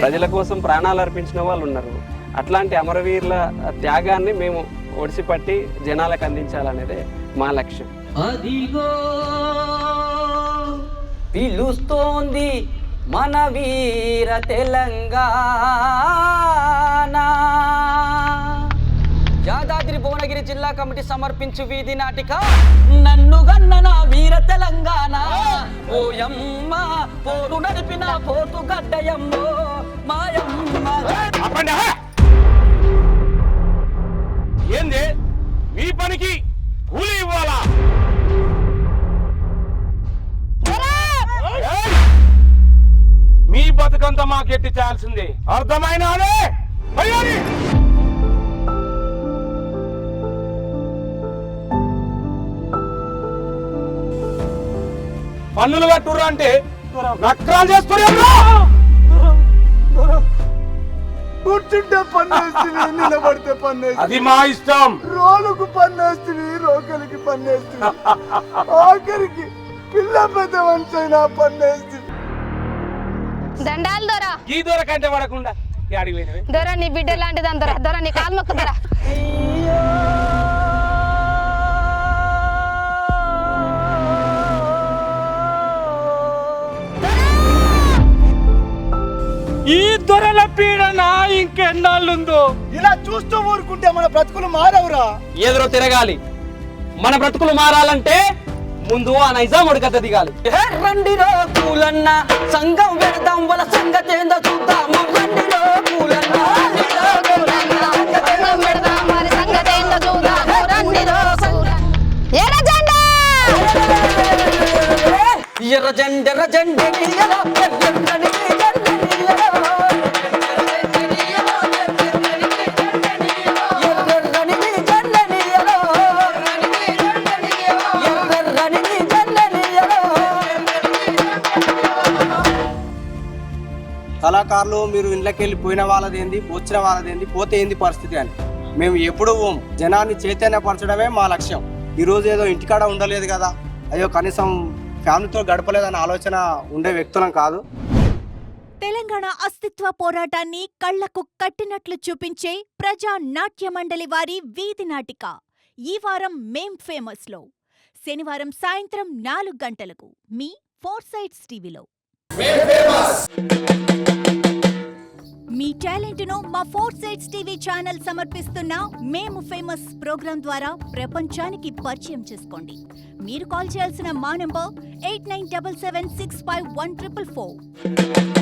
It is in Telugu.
ప్రజల కోసం ప్రాణాలు అర్పించిన వాళ్ళు ఉన్నారు. అట్లాంటి అమరవీరుల త్యాగాన్ని మేము ఒడిసిపట్టి జనాలకు అందించాలనేదే మా లక్ష్యం. అదిగో పిలుస్తోంది మన వీర తెలంగాణ. యాదాద్రి భువనగిరి జిల్లా కమిటీ సమర్పించు వీధి నాటిక నన్ను గన్న నా వీర తెలంగాణ. ఓయమ్మ పోరు నడిపిన పోతు గడ్డయమ్మో మాయమ్మ. ఏంది మీ పనికి కూలి ఇవ్వాలా? మీ బతుకంతా మాకెట్టి చేయాల్సింది అర్థమైనాదే. పన్నులు కట్టుర్రా అంటే నక్రాలు చేస్తున్నారు. కూర్చుంటే పన్నేస్తుంది, నిలబడితే పన్నేస్తుంది. అది మా ఇష్టం. రోలుకు పన్నేస్తుంది, రోకలికి పన్నేస్తుంది, ఆఖరికి పిల్ల పెద్ద వంచైనా పన్నేస్తుంది. దండాలు దొరా ఈ దూర కంటే పడకుండా అడిగిపోయినవి దొరా నీ బిడ్డ లాంటిదని దొరా దొరా నీ కాలు మొక్క దొరా. ఈ దొరల పీడన ఇంకెన్నాళ్ళుందో. ఇలా చూస్తూ ఊరుకుంటే మన బ్రతుకులు మారవురా. ఎదురో తిరగాలి. మన బ్రతుకులు మారాలంటే ముందు ఆ నైజాముడి కథ దిగాలి. రండిరో పూలన్న సంఘం పెడదాం, వాళ్ళ సంగతి ఏందో చూద్దాము. రండిరో పూలన్న ఎర్ర జెండ ఎర్ర జెండ కళాకారులు మీరు ఇంట్లోకి వెళ్ళి పోయిన వాళ్ళదేంది, వచ్చిన వాళ్ళదేంది, పోతే ఏంది పరిస్థితి అని మేము ఎప్పుడు జనాన్ని చైతన్యపరచడమే మా లక్ష్యం. ఈరోజు ఏదో ఇంటికాడ ఉండలేదు కదా, అయ్యో కనీసం ఫ్యామిలీతో గడపలేదన్న ఆలోచన ఉండే వ్యక్తులం కాదు. తెలంగాణ అస్తిత్వ పోరాటాన్ని కళ్లకు కట్టినట్లు చూపించే ప్రజా నాట్య మండలి వారి వీధి నాటిక ఈ వారం మేం ఫేమస్ లో శనివారం సాయంత్రం 4 గంటలకు మీ 4 సైడ్స్ టీవీలో. మీ టాలెంట్ ను మా 4 సైడ్స్ టీవీ ఛానల్ సమర్పిస్తున్న మేము ఫేమస్ ప్రోగ్రాం ద్వారా ప్రపంచానికి పరిచయం చేసుకోండి. మీరు కాల్ చేయాల్సిన మా నంబర్ 8977651444.